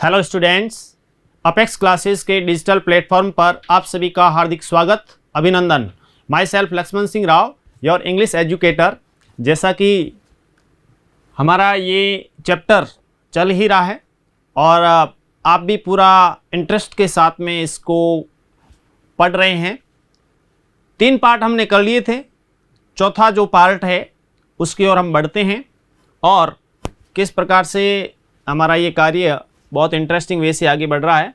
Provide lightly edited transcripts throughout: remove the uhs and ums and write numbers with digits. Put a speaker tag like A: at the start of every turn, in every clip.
A: Hello students, Apex classes के digital platform पर आप सभी का हार्दिक स्वागत, अभिनंदन। Myself Laxman Singh Rao, your English educator. जैसा कि हमारा ये चैप्टर चल ही रहा है और आप भी पूरा इंटरेस्ट के साथ में इसको पढ़ रहे हैं। 3 पार्ट हमने कर लिए थे, चौथा जो पार्ट है उसकी ओर हम बढ़ते हैं और किस प्रकार से हमारा ये कार्य बहुत इंटरेस्टिंग वे से आगे बढ़ रहा है।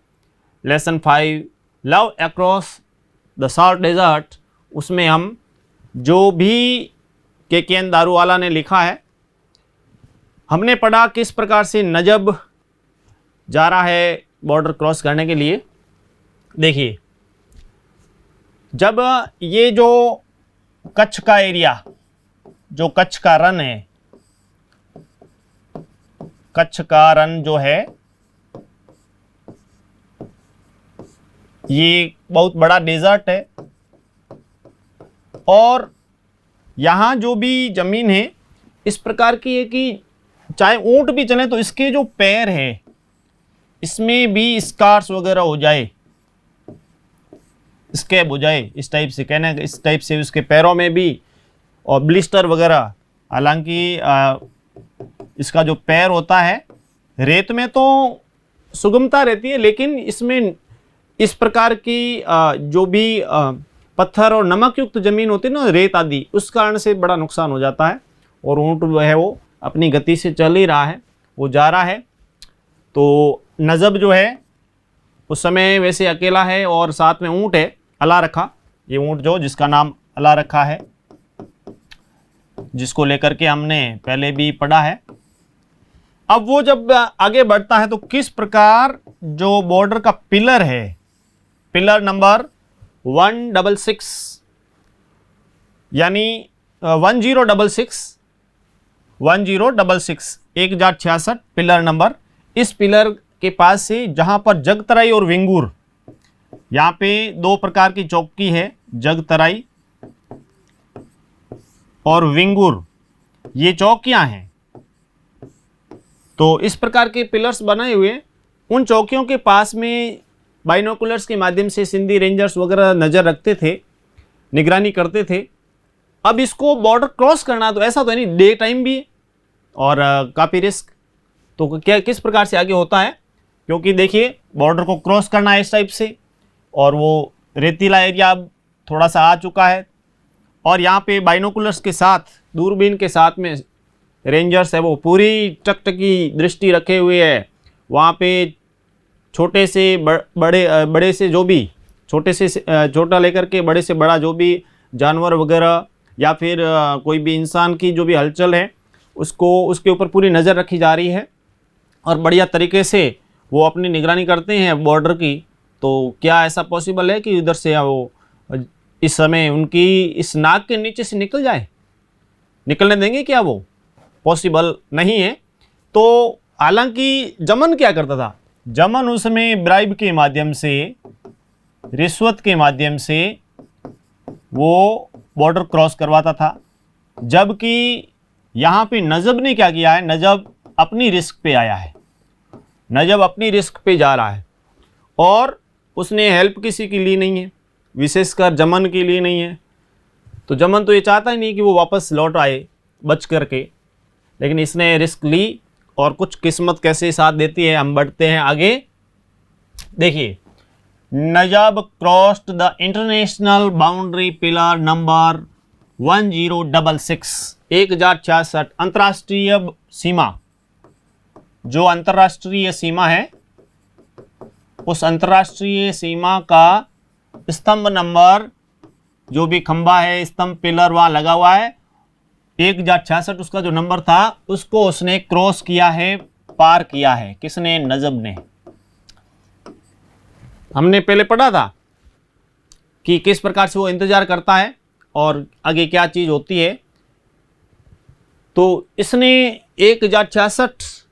A: Lesson 5 love across the salt desert, उसमें हम जो भी के.एन. दारूवाला ने लिखा है हमने पढ़ा किस प्रकार से नजब जा रहा है बॉर्डर क्रॉस करने के लिए। देखिए, जब ये जो कच्छ का एरिया, जो कच्छ का रन है, कच्छ का रन जो है ये बहुत बड़ा डेजर्ट है और यहाँ जो भी ज़मीन है इस प्रकार की है कि चाहे ऊंट भी चले तो इसके जो पैर है इसमें भी स्कार्स वगैरह हो जाए, स्कैब हो जाए, इस टाइप से कहना, इस टाइप से उसके पैरों में भी और ब्लिस्टर वगैरह। हालांकि इसका जो पैर होता है रेत में तो सुगमता रहती है, लेकिन इसमें इस प्रकार की जो भी पत्थर और नमक युक्त जमीन होती है ना, रेत आदि, उस कारण से बड़ा नुकसान हो जाता है। और ऊंट जो है वो अपनी गति से चल ही रहा है, वो जा रहा है। तो नजब जो है उस समय वैसे अकेला है और साथ में ऊंट है, अला रखा। ये ऊंट जो जिसका नाम अला रखा है, जिसको लेकर के हमने पहले भी पढ़ा है। अब वो जब आगे बढ़ता है तो किस प्रकार जो बॉर्डर का पिलर है, पिलर नंबर 166 यानी 1066 1066 पिलर नंबर, इस पिलर के पास से जहां पर जगतराई और विंगूर, यहाँ पे 2 प्रकार की चौकी है, जगतराई और विंगूर, ये चौकियां हैं। तो इस प्रकार के पिलर्स बनाए हुए, उन चौकियों के पास में बाइनोकुलर्स के माध्यम से सिंधी रेंजर्स वगैरह नज़र रखते थे, निगरानी करते थे। अब इसको बॉर्डर क्रॉस करना तो ऐसा तो नहीं, डे टाइम भी और काफ़ी रिस्क। तो क्या किस प्रकार से आगे होता है, क्योंकि देखिए बॉर्डर को क्रॉस करना है इस टाइप से और वो रेतीला एरिया अब थोड़ा सा आ चुका है और यहाँ पे बाइनोकुलर्स के साथ, दूरबीन के साथ में रेंजर्स है वो पूरी टकटकी दृष्टि रखे हुए है। वहाँ पे छोटे से बड़े से जो भी, छोटे से छोटा लेकर के बड़े से बड़ा जो भी जानवर वगैरह या फिर कोई भी इंसान की जो भी हलचल है उसको, उसके ऊपर पूरी नज़र रखी जा रही है और बढ़िया तरीके से वो अपनी निगरानी करते हैं बॉर्डर की। तो क्या ऐसा पॉसिबल है कि उधर से वो इस समय उनकी इस नाक के नीचे से निकल जाए? निकलने देंगे क्या? वो पॉसिबल नहीं है। तो हालांकि जमन क्या करता था, जमन उसमें ब्राइब के माध्यम से, रिश्वत के माध्यम से वो बॉर्डर क्रॉस करवाता था, जबकि यहाँ पे नजब ने क्या किया है, नजब अपनी रिस्क पे आया है, नजब अपनी रिस्क पे जा रहा है और उसने हेल्प किसी की ली नहीं है, विशेषकर जमन के लिए नहीं है। तो जमन तो ये चाहता ही नहीं कि वो वापस लौट आए बच करके, लेकिन इसने रिस्क ली और कुछ किस्मत कैसे साथ देती है। हम बढ़ते हैं आगे। देखिए, Najab crossed the international boundary pillar number 1066 1066 अंतर्राष्ट्रीय सीमा, जो अंतर्राष्ट्रीय सीमा है उस अंतर्राष्ट्रीय सीमा का स्तंभ नंबर, जो भी खंबा है, स्तंभ, पिलर वहाँ लगा हुआ है, 1066 उसका जो नंबर था उसको उसने क्रॉस किया है, पार किया है। किसने? नजब ने। हमने पहले पढ़ा था कि किस प्रकार से वो इंतजार करता है और आगे क्या चीज होती है। तो इसने 1066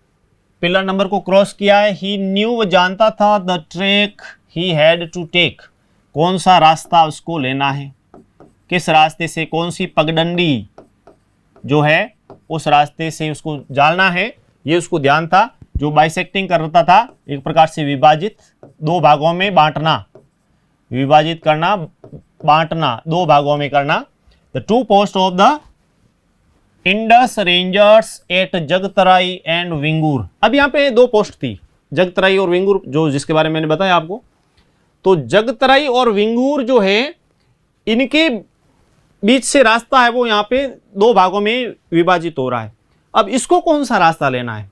A: पिलर नंबर को क्रॉस किया है। ही न्यू, वो जानता था, the track he had to take, कौन सा रास्ता उसको लेना है, किस रास्ते से, कौन सी पगडंडी जो है उस रास्ते से उसको जाना है, ये उसको ध्यान था। जो बाइसेक्टिंग करता था, एक प्रकार से विभाजित, दो भागों में बांटना, विभाजित करना, बांटना, दो भागों में करना। The two post of the Indus Rangers at Jagatrai and Wingur. अब यहाँ पे दो पोस्ट थी, जगतराई और विंगूर, जो जिसके बारे में मैंने बताया आपको। तो जगतराई और विंगूर जो है, इनके बीच से रास्ता है वो यहाँ पे दो भागों में विभाजित हो रहा है। अब इसको कौन सा रास्ता लेना है,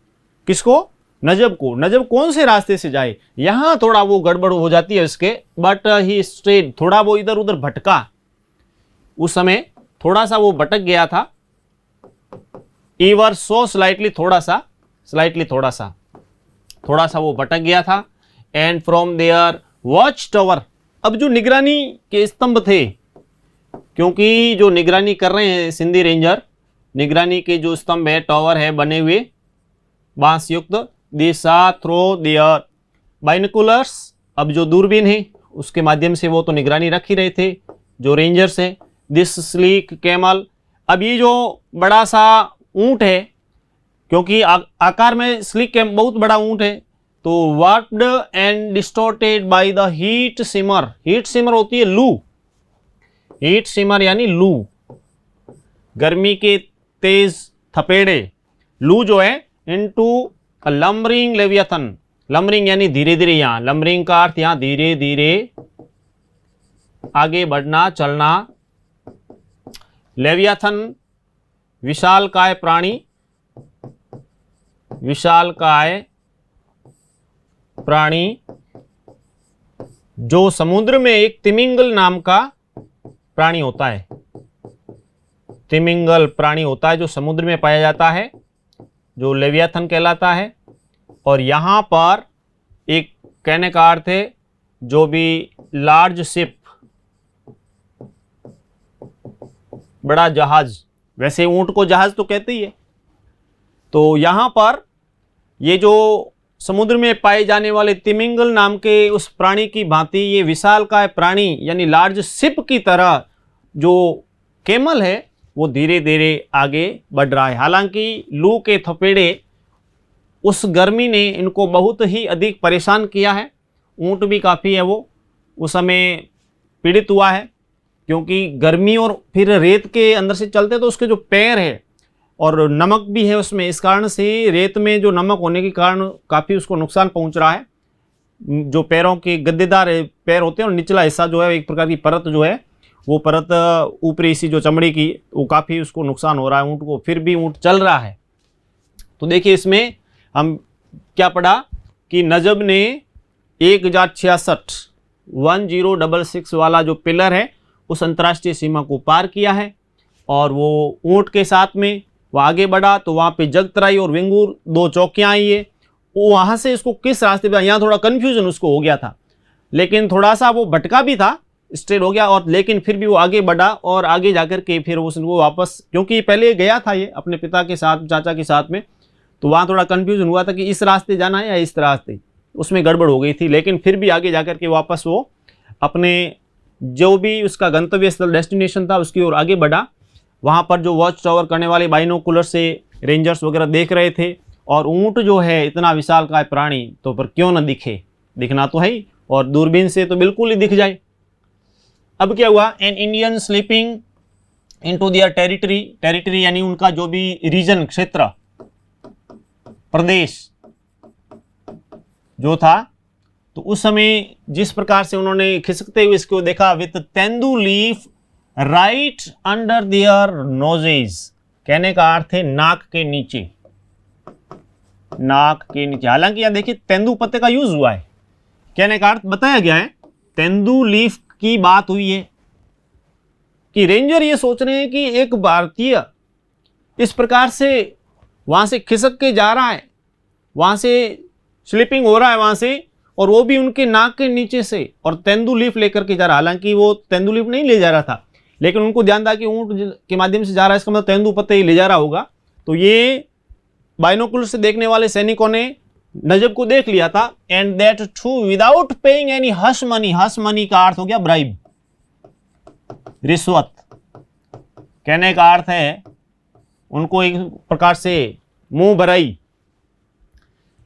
A: किसको, नजब को। नजब कौन से रास्ते से जाए, यहां थोड़ा वो गड़बड़ हो जाती है इसके, बट ही स्ट्रेट, थोड़ा वो इधर उधर भटका, उस समय थोड़ा सा वो भटक गया था, ईवर सो स्लाइटली, थोड़ा सा वो भटक गया था। And from there watch tower, अब जो निगरानी के स्तंभ थे, क्योंकि जो निगरानी कर रहे हैं सिंधी रेंजर, निगरानी के जो स्तंभ है, टावर है बने हुए बांस युक्त, दिशा थ्रो देयर बाइनकुलर्स, अब जो दूरबीन है उसके माध्यम से वो तो निगरानी रख ही रहे थे जो रेंजर्स है। दिस स्लीक कैमल, अब ये जो बड़ा सा ऊंट है, क्योंकि आकार में स्लीक कैम बहुत बड़ा ऊंट है, तो warped and distorted by the heat simmer, heat simmer होती है लू, हीट सिमर यानी लू, गर्मी के तेज थपेड़े, लू जो है, इनटू लमरिंग लेवियाथन, लमरिंग यानी धीरे धीरे, यहां लमरिंग का अर्थ यहां धीरे धीरे आगे बढ़ना, चलना। लेवियाथन विशालकाय प्राणी, विशालकाय प्राणी, जो समुद्र में एक तिमिंगल नाम का प्राणी होता है, तिमिंगल प्राणी होता है जो समुद्र में पाया जाता है, जो लेवियाथन कहलाता है। और यहां पर एक कहने का अर्थ है जो भी लार्ज शिप, बड़ा जहाज, वैसे ऊंट को जहाज तो कहते ही है, तो यहां पर ये जो समुद्र में पाए जाने वाले तिमिंगल नाम के उस प्राणी की भांति ये विशालकाय प्राणी यानी लार्ज शिप की तरह जो कैमल है वो धीरे धीरे आगे बढ़ रहा है। हालांकि लू के थपेड़े, उस गर्मी ने इनको बहुत ही अधिक परेशान किया है, ऊंट भी काफ़ी है वो उस समय पीड़ित हुआ है, क्योंकि गर्मी और फिर रेत के अंदर से चलते तो उसके जो पैर है और नमक भी है उसमें, इस कारण से रेत में जो नमक होने के कारण काफ़ी उसको नुकसान पहुंच रहा है। जो पैरों के गद्देदार पैर होते हैं और निचला हिस्सा जो है, एक प्रकार की परत जो है, वो परत ऊपरी सी जो चमड़ी की, वो काफ़ी उसको नुकसान हो रहा है ऊँट को, फिर भी ऊँट चल रहा है। तो देखिए इसमें हम क्या पढ़ा कि नजब ने 1066 वाला जो पिलर है उस अंतर्राष्ट्रीय सीमा को पार किया है और वो ऊँट के साथ में वो आगे बढ़ा। तो वहाँ पे जगतराई और विंगूर दो चौकियाँ आई है, वो वहाँ से इसको किस रास्ते पे, यहाँ थोड़ा कन्फ्यूजन उसको हो गया था, लेकिन थोड़ा सा वो भटका भी था, स्ट्रेट हो गया, और लेकिन फिर भी वो आगे बढ़ा और आगे जाकर के फिर उसको वापस, क्योंकि पहले गया था ये अपने पिता के साथ, चाचा के साथ में, तो वहाँ थोड़ा कन्फ्यूजन हुआ था कि इस रास्ते जाना है या इस रास्ते, उसमें गड़बड़ हो गई थी, लेकिन फिर भी आगे जाकर के वापस वो अपने जो भी उसका गंतव्य स्थल डेस्टिनेशन था उसकी ओर आगे बढ़ा। वहाँ पर जो वॉच टावर करने वाले बाइनोकुलर से रेंजर्स वगैरह देख रहे थे, और ऊँट जो है इतना विशालकाय प्राणी, तो पर क्यों न दिखे, दिखना तो है ही, और दूरबीन से तो बिल्कुल ही दिख जाए। अब क्या हुआ, an Indian sleeping into their territory, territory यानी उनका जो भी रीजन, क्षेत्र, प्रदेश जो था, तो उस समय जिस प्रकार से उन्होंने खिसकते हुए इसको देखा, with tendu leaf right under their noses, कहने का अर्थ है नाक के नीचे, नाक के नीचे। हालांकि यहां देखिए तेंदू पत्ते का यूज हुआ है, कहने का अर्थ बताया गया है, तेंदू लीफ की बात हुई है कि रेंजर ये सोच रहे हैं कि एक भारतीय इस प्रकार से वहां से खिसक के जा रहा है, वहां से स्लिपिंग हो रहा है वहां से, और वो भी उनके नाक के नीचे से, और तेंदू लीफ लेकर के जा रहा है। हालांकि वो तेंदू लीफ नहीं ले जा रहा था, लेकिन उनको ध्यान था कि ऊंट के माध्यम से जा रहा है, इसका मतलब तेंदू पत्ते ही ले जा रहा होगा। तो ये बाइनोकुलर से देखने वाले सैनिकों ने नजब को देख लिया था, and that too without paying any hush money, hush money का अर्थ हो गया ब्राइब, रिश्वत, कहने का अर्थ है उनको एक प्रकार से मुंह भराई,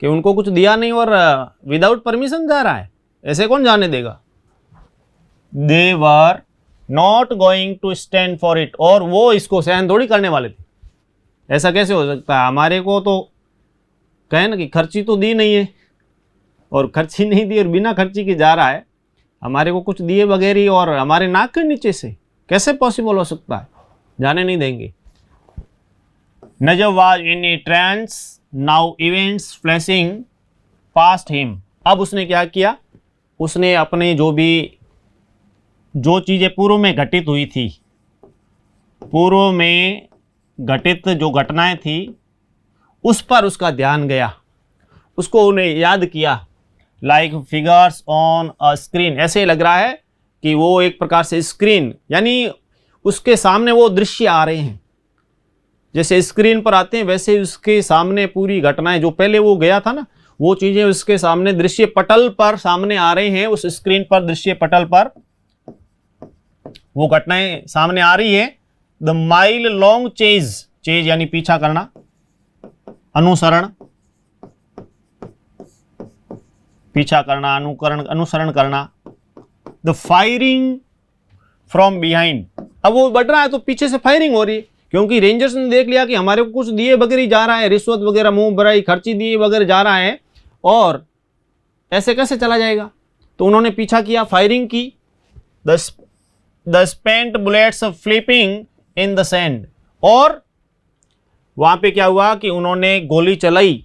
A: कि उनको कुछ दिया नहीं और विदाउट परमिशन जा रहा है, ऐसे कौन जाने देगा। They were not going to stand for it, और वो इसको सहन थोड़ी करने वाले थे। ऐसा कैसे हो सकता है, हमारे को तो कहे ना कि खर्ची तो दी नहीं है, और खर्ची नहीं दी और बिना खर्ची की जा रहा है, हमारे को कुछ दिए वगैरह और हमारे नाक के नीचे से, कैसे पॉसिबल हो सकता है, जाने नहीं देंगे। Najab was in a trance, now events flashing past him. अब उसने क्या किया, उसने अपने जो चीज़ें पूर्व में घटित हुई थी, पूर्व में घटित जो घटनाएं थी उस पर उसका ध्यान गया, उसको उन्हें याद किया। Like figures on a screen, ऐसे लग रहा है कि वो एक प्रकार से स्क्रीन, यानी उसके सामने वो दृश्य आ रहे हैं, जैसे स्क्रीन पर आते हैं वैसे उसके सामने पूरी घटनाएं, जो पहले वो गया था ना, वो चीजें उसके सामने दृश्य पटल पर सामने आ रहे हैं, उस स्क्रीन पर दृश्य पटल पर वो घटनाएं सामने आ रही है। The mile long chase, chase यानी पीछा करना, अनुसरण, पीछा करना, अनुसरण करना। द फायरिंग फ्रॉम बिहाइंड, अब वो बढ़ रहा है तो पीछे से फायरिंग हो रही है, क्योंकि रेंजर्स ने देख लिया कि हमारे को कुछ दिए वगैरह जा रहा है, रिश्वत वगैरह, मुंह भराई, खर्ची दिए वगैरह जा रहा है, और ऐसे कैसे चला जाएगा, तो उन्होंने पीछा किया, फायरिंग की। The spent bullets flipping in the sand, और वहां पे क्या हुआ कि उन्होंने गोली चलाई,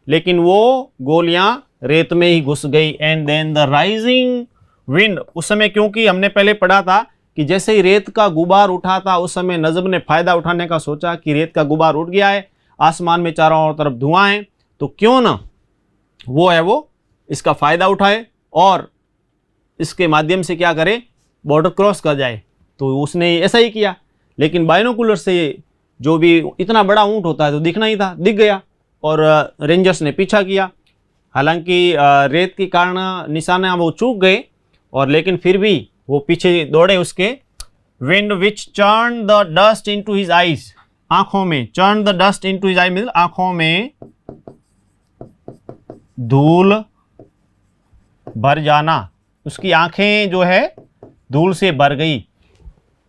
A: लेकिन वो गोलियां रेत में ही घुस गई। And then the rising wind, उस समय क्योंकि हमने पहले पढ़ा था कि जैसे ही रेत का गुबार उठा था, उस समय नजब ने फायदा उठाने का सोचा कि रेत का गुबार उठ गया है, आसमान में चारों तरफ धुआं है, तो क्यों ना वो इसका फायदा उठाए और इसके माध्यम से क्या करे, बॉर्डर क्रॉस कर जाए। तो उसने ऐसा ही किया, लेकिन बाइनोकुलर से जो भी इतना बड़ा ऊंट होता है तो दिखना ही था, दिख गया, और रेंजर्स ने पीछा किया। हालांकि रेत के कारण निशाना वो चूक गए, और लेकिन फिर भी वो पीछे दौड़े उसके। Wind which churn the dust into his eyes, आंखों में, churn the dust into his I means आंखों में धूल भर जाना, उसकी आंखें जो है धूल से भर गई।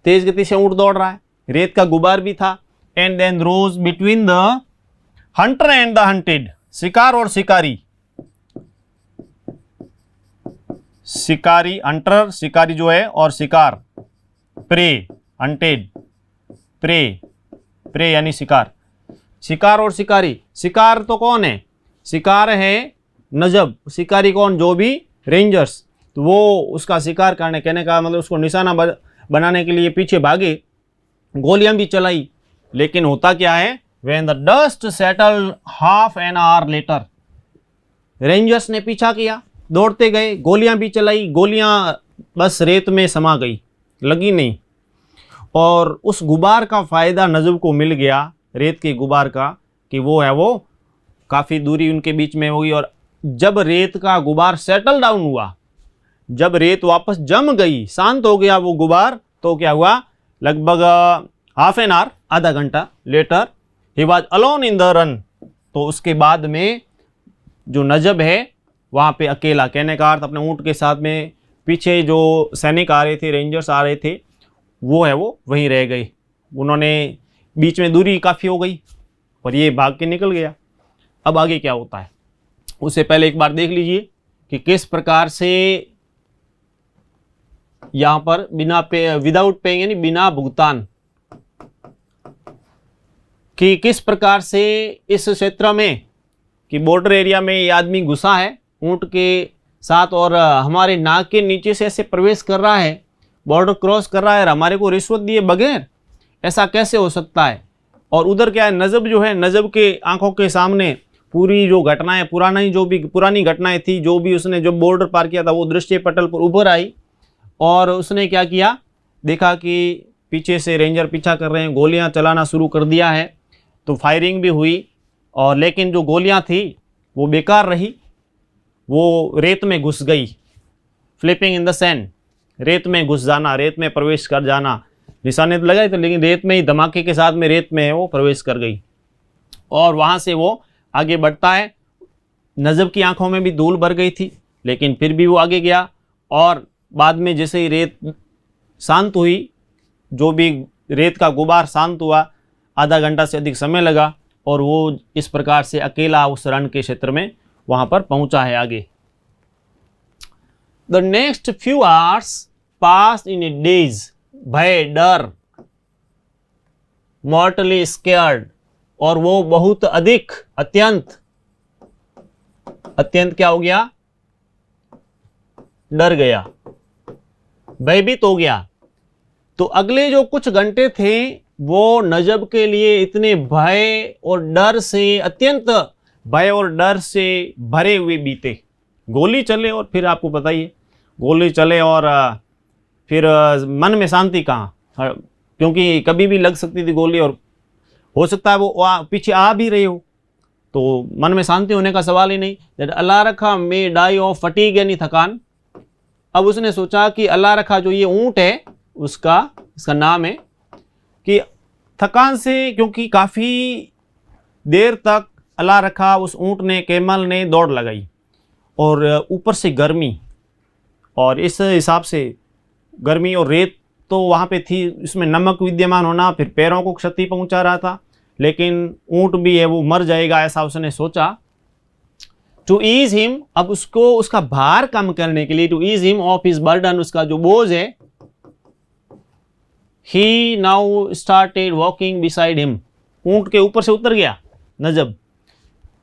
A: तेज गति से ऊंट दौड़ रहा है, रेत का गुबार भी था। And then rose between the hunter and the hunted, शिकार और शिकारी, शिकारी, हंटर शिकारी जो है, और शिकार, प्रे, हंटेड, प्रे यानी शिकार, शिकार और शिकारी। शिकार तो कौन है, शिकार है नजब, शिकारी कौन, जो भी रेंजर्स, तो वो उसका शिकार करने, कहने का मतलब उसको निशाना बनाने के लिए पीछे भागे, गोलियां भी चलाई, लेकिन होता क्या है, when the dust settled half an hour later, rangers ने पीछा किया, दौड़ते गए, गोलियां भी चलाई, गोलियां बस रेत में समा गई, लगी नहीं, और उस गुबार का फायदा नजब को मिल गया, रेत के गुबार का, कि वो काफ़ी दूरी उनके बीच में होगी। और जब रेत का गुबार सेटल डाउन हुआ, जब रेत वापस जम गई, शांत हो गया वो गुबार, तो क्या हुआ, लगभग हाफ एन आवर, आधा घंटा later, he was alone in the Rann, तो उसके बाद में जो नजब है वहाँ पे अकेला, कहने का अर्थ अपने ऊँट के साथ में, पीछे जो सैनिक आ रहे थे, रेंजर्स आ रहे थे, वो वहीं रह गए, उन्होंने बीच में दूरी काफ़ी हो गई और ये भाग के निकल गया। अब आगे क्या होता है, उससे पहले एक बार देख लीजिए कि किस प्रकार से यहाँ पर बिना पे, विदाउट पेइंग यानी बिना भुगतान, कि किस प्रकार से इस क्षेत्र में, कि बॉर्डर एरिया में ये आदमी घुसा है ऊंट के साथ, और हमारे नाक के नीचे से ऐसे प्रवेश कर रहा है, बॉर्डर क्रॉस कर रहा है, और हमारे को रिश्वत दिए बगैर, ऐसा कैसे हो सकता है। और उधर क्या है, नजब जो है, नजब के आंखों के सामने पूरी जो घटनाएं, पुरानी घटनाएं थी, जो भी उसने जो बॉर्डर पार किया था, वो दृश्य पटल पर उभर आई, और उसने क्या किया, देखा कि पीछे से रेंजर पीछा कर रहे हैं, गोलियां चलाना शुरू कर दिया है, तो फायरिंग भी हुई, और लेकिन जो गोलियां थी वो बेकार रही, वो रेत में घुस गई। फ्लिपिंग इन द सैंड, रेत में घुस जाना, रेत में प्रवेश कर जाना, निशाने तो लगाए तो, लेकिन रेत में ही धमाके के साथ में रेत में वो प्रवेश कर गई, और वहाँ से वो आगे बढ़ता है। नजब की आंखों में भी धूल भर गई थी, लेकिन फिर भी वो आगे गया। और बाद में जैसे ही रेत शांत हुई, जो भी रेत का गुबार शांत हुआ, आधा घंटा से अधिक समय लगा और वो इस प्रकार से अकेला उस रण के क्षेत्र में वहां पर पहुंचा है आगे। The next few hours pass in A days, भय, डर, मॉर्टली स्केयर्ड, और वो बहुत अधिक, अत्यंत क्या हो गया, डर गया, भयभीत हो गया। तो अगले जो कुछ घंटे थे वो नजब के लिए इतने भय और डर से, अत्यंत भय और डर से भरे हुए बीते। गोली चले और फिर आपको पता ही है, गोली चले और फिर मन में शांति कहाँ, क्योंकि कभी भी लग सकती थी गोली और हो सकता है वो पीछे आ भी रही हो, तो मन में शांति होने का सवाल ही नहीं। दैट अल्लाह रखा मे डाई ऑफ फटीग, यानी थकान। अब उसने सोचा कि अल्लाह रखा जो ये ऊंट है इसका नाम है कि थकान से, क्योंकि काफ़ी देर तक अल्लाह रखा उस ऊंट ने, कैमल ने दौड़ लगाई और ऊपर से गर्मी, और इस हिसाब से गर्मी और रेत तो वहाँ पे थी, इसमें नमक विद्यमान होना फिर पैरों को क्षति पहुँचा रहा था, लेकिन ऊंट भी है वो मर जाएगा ऐसा उसने सोचा। टू ईज हिम, अब उसको उसका भार कम करने के लिए, to ease him of his burden, उसका जो बोझ है, he now started walking beside him, ऊंट के ऊपर से उतर गया नजब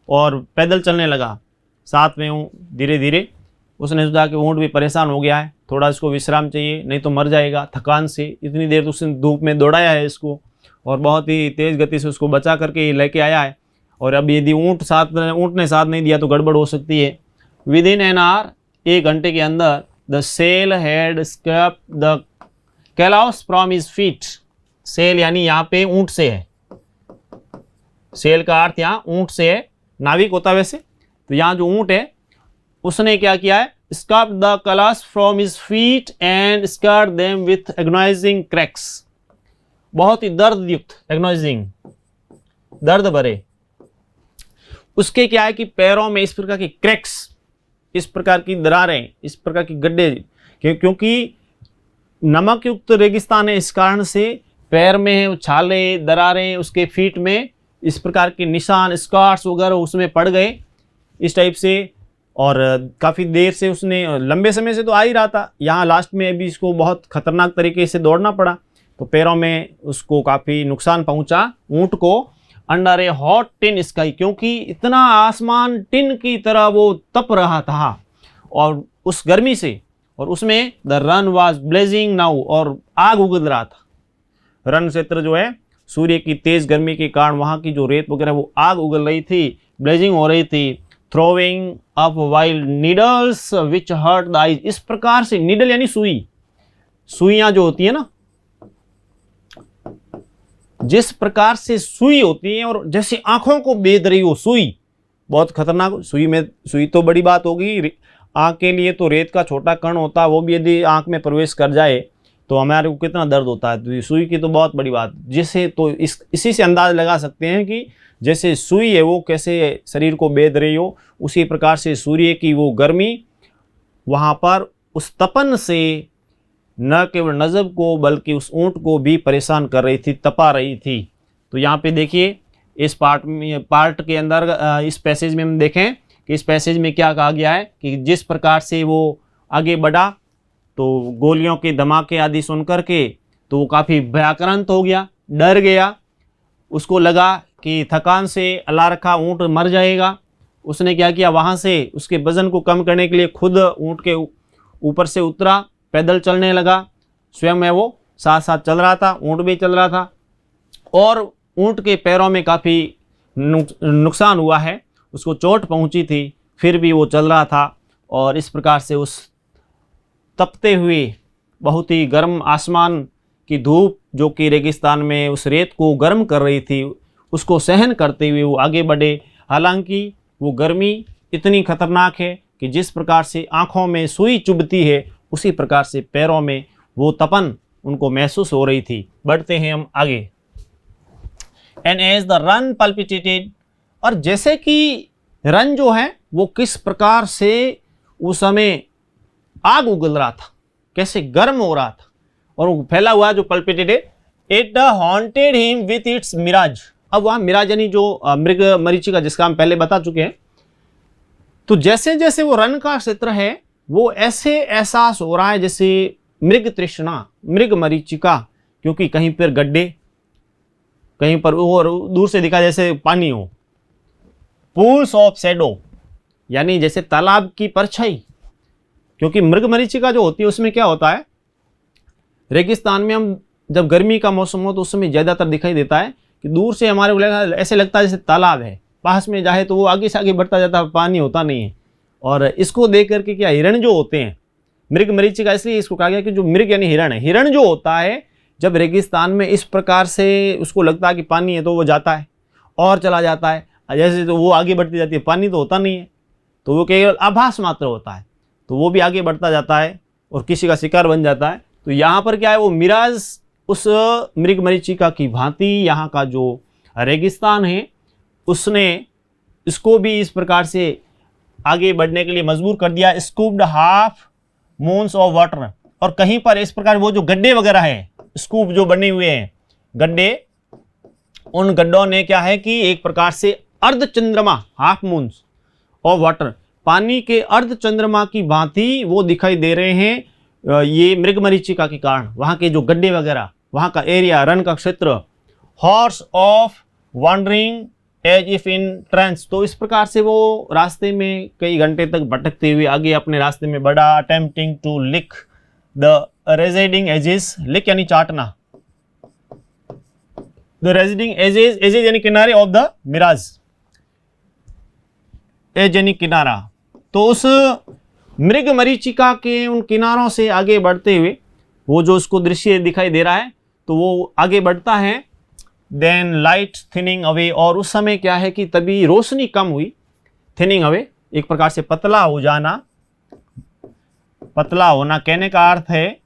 A: और पैदल चलने लगा साथ में। धीरे धीरे उसने सोचा कि ऊंट भी परेशान हो गया है, थोड़ा इसको विश्राम चाहिए, नहीं तो मर जाएगा थकान से। इतनी देर तो उसने धूप में दौड़ाया है इसको और बहुत ही तेज़ गति से उसको बचा करके लेके आया है, और अब यदि ऊंट ने साथ नहीं दिया तो गड़बड़ हो सकती है। विद इन एन आवर, 1 घंटे के अंदर, the sail had scraped the callous from his feet. Sail यानी यहाँ पे ऊंट से है, सेल का अर्थ यहाँ ऊंट से है, नाविक होता वैसे, तो यहाँ जो ऊंट है उसने क्या किया है, scraped the callous from his feet and scarred them with agonising cracks. बहुत ही दर्द युक्त, एग्नाइजिंग, दर्द भरे। उसके क्या है कि पैरों में इस प्रकार के क्रैक्स, इस प्रकार की दरारें, इस प्रकार की गड्ढे, क्योंकि नमक युक्त रेगिस्तान है, इस कारण से पैर में छाले, दरारें, उसके फीट में इस प्रकार के निशान, स्कार्स वगैरह उसमें पड़ गए इस टाइप से। और काफ़ी देर से उसने, लंबे समय से तो आ ही रहा था, यहाँ लास्ट में अभी इसको बहुत खतरनाक तरीके से दौड़ना पड़ा, तो पैरों में उसको काफ़ी नुकसान पहुँचा ऊँट को। अंडर ए हॉट टिन स्काई, क्योंकि इतना आसमान टिन की तरह वो तप रहा था और उस गर्मी से, और उसमें the run was blazing now, और आग उगल रहा था। रन क्षेत्र जो है, सूर्य की तेज गर्मी के कारण वहाँ की जो रेत वगैरह वो आग उगल रही थी, ब्लेजिंग हो रही थी। Throwing up wild needles which hurt the eyes, इस प्रकार से, नीडल यानी सुई, सुइयाँ जो होती है ना, जिस प्रकार से सुई होती है और जैसे आंखों को बेध रही हो सुई, बहुत खतरनाक। सुई तो बड़ी बात होगी, आंख के लिए तो रेत का छोटा कण होता है, वो भी यदि आंख में प्रवेश कर जाए तो हमारे को कितना दर्द होता है, तो सुई की तो बहुत बड़ी बात। जिसे तो इसी से अंदाज लगा सकते हैं कि जैसे सुई है वो कैसे शरीर को बेध रही हो, उसी प्रकार से सूर्य की वो गर्मी वहाँ पर उस तपन से न केवल नजब को बल्कि उस ऊँट को भी परेशान कर रही थी, तपा रही थी। तो यहाँ पे देखिए इस पार्ट के अंदर, इस पैसेज में हम देखें कि इस पैसेज में क्या कहा गया है कि जिस प्रकार से वो आगे बढ़ा तो गोलियों के धमाके आदि सुन करके तो वो काफ़ी भयाक्रांत हो गया, डर गया, उसको लगा कि थकान से अल्लाह रखा ऊँट मर जाएगा। उसने क्या किया, वहाँ से उसके वजन को कम करने के लिए खुद ऊँट के ऊपर से उतरा, पैदल चलने लगा, स्वयं में वो साथ साथ चल रहा था, ऊँट भी चल रहा था, और ऊँट के पैरों में काफ़ी नुकसान हुआ है, उसको चोट पहुंची थी, फिर भी वो चल रहा था। और इस प्रकार से उस तपते हुए बहुत ही गर्म आसमान की धूप जो कि रेगिस्तान में उस रेत को गर्म कर रही थी, उसको सहन करते हुए वो आगे बढ़े। हालांकि वो गर्मी इतनी खतरनाक है कि जिस प्रकार से आँखों में सुई चुभती है उसी प्रकार से पैरों में वो तपन उनको महसूस हो रही थी। बढ़ते हैं हम आगे। एंड एज द रन पल्पिटेटेड, और जैसे कि रन जो है वो किस प्रकार से उस समय आग उगल रहा था, कैसे गर्म हो रहा था, और वो फैला हुआ जो palpitated, it haunted him with its mirage. अब वहाँ मिराज यानी जो मृग मरीचिका जिसका हम पहले बता चुके हैं। तो जैसे जैसे वो रन का क्षेत्र है वो ऐसे एहसास हो रहा है जैसे मृग तृष्णा, मृग मरीचिका, क्योंकि कहीं पर गड्ढे, कहीं पर और दूर से दिखा जैसे पानी हो। पूल्स ऑफ शैडो यानी जैसे तालाब की परछाई, क्योंकि मृग मरीचिका जो होती है उसमें क्या होता है, रेगिस्तान में हम जब गर्मी का मौसम हो तो उस समय ज़्यादातर दिखाई देता है कि दूर से हमारे को ऐसे लगता है जैसे तालाब है, पास में जाए तो वो आगे से आगे बढ़ता जाता है, पानी होता नहीं है। और इसको देख करके क्या हिरण जो होते हैं, मृग मरीचिका इसलिए इसको कहा गया कि जो मृग यानी हिरण है, हिरण जो होता है जब रेगिस्तान में इस प्रकार से उसको लगता है कि पानी है तो वो जाता है और चला जाता है, जैसे तो वो आगे बढ़ती जाती है, पानी तो होता नहीं है, तो वो केवल आभास मात्र होता है, तो वो भी आगे बढ़ता जाता है और किसी का शिकार बन जाता है। तो यहाँ पर क्या है, वो मिराज उस मृग मरीचिका की भांति यहाँ का जो रेगिस्तान है उसने इसको भी इस प्रकार से आगे बढ़ने के लिए मजबूर कर दिया। Scooped half moons of water, और कहीं पर इस प्रकार वो जो गड्ढे वगैरह है, स्कूप जो बने हुए हैं गड्ढे, उन गड्ढों ने क्या है कि एक प्रकार से अर्ध चंद्रमा, हाफ मून्स ऑफ वाटर, पानी के अर्ध चंद्रमा की भांति वो दिखाई दे रहे हैं। ये मृग मरीचिका के कारण वहाँ के जो गड्ढे वगैरह, वहाँ का एरिया, रन का क्षेत्र। Horse of wandering as if in trance, तो इस प्रकार से वो रास्ते में कई घंटे तक भटकते हुए आगे अपने रास्ते में बढ़ा। Attempting to lick the receding edges, lick यानी चाटना, द रेजिडिंग एजेस, एजेस यानी किनारे ऑफ द मिराज, एज यानी किनारा। तो उस मृग मरीचिका के उन किनारों से आगे बढ़ते हुए वो जो उसको दृश्य दिखाई दे रहा है, तो वो आगे बढ़ता है। देन लाइट थिनिंग अवे, और उस समय क्या है कि तभी रोशनी कम हुई। थिनिंग अवे एक प्रकार से पतला हो जाना, पतला होना कहने का अर्थ है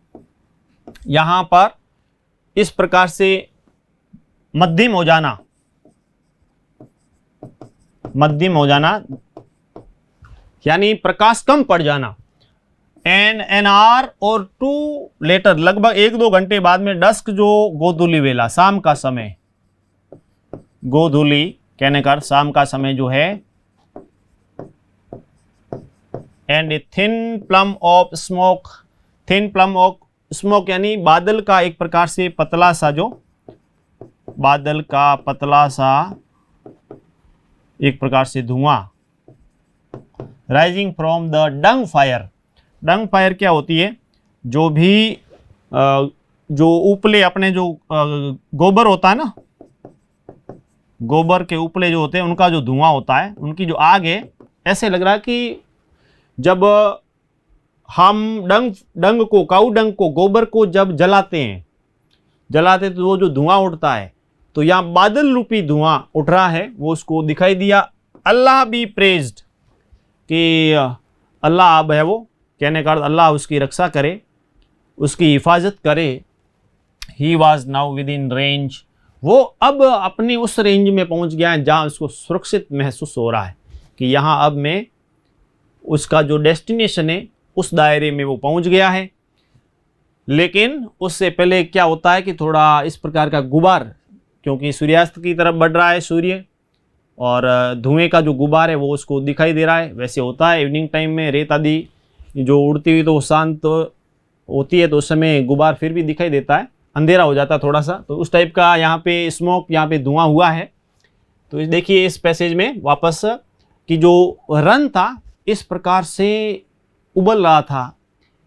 A: यहां पर इस प्रकार से मध्यम हो जाना, मध्यम हो जाना यानी प्रकाश कम पड़ जाना। एन आवर और 2 लेटर, लगभग 1-2 घंटे बाद में, डस्क जो गोधूली वेला, शाम का समय, गोधूली कहने का शाम का समय जो है, and a thin plum of smoke, thin plum of smoke यानी बादल का एक प्रकार से पतला सा, जो बादल का पतला सा एक प्रकार से धुआं, rising from the dung fire. Dung fire क्या होती है, जो भी जो उपले अपने जो गोबर होता है ना, गोबर के उपले जो होते हैं उनका जो धुआं होता है, उनकी जो आग है, ऐसे लग रहा है कि जब हम डंग को, काऊ डंग को, गोबर को जब जलाते तो वो जो धुआं उठता है, तो यहाँ बादल रूपी धुआं उठ रहा है, वो उसको दिखाई दिया। अल्लाह बी प्रेज्ड, कि अल्लाह अब है वो, कहने का अर्थ अल्लाह उसकी रक्षा करे, उसकी हिफाजत करे। He was now with in range, वो अब अपनी उस रेंज में पहुंच गया है जहाँ उसको सुरक्षित महसूस हो रहा है कि यहाँ अब मैं, उसका जो डेस्टिनेशन है उस दायरे में वो पहुंच गया है। लेकिन उससे पहले क्या होता है कि थोड़ा इस प्रकार का गुबार, क्योंकि सूर्यास्त की तरफ बढ़ रहा है सूर्य, और धुएं का जो गुबार है वो उसको दिखाई दे रहा है। वैसे होता है इवनिंग टाइम में रेत आदि जो उड़ती हुई तो शांत होती है, तो उस समय गुबार फिर भी दिखाई देता है, अंधेरा हो जाता है थोड़ा सा, तो उस टाइप का यहाँ पे स्मोक, यहाँ पे धुआं हुआ है। तो देखिए इस पैसेज में वापस कि जो रन था इस प्रकार से उबल रहा था,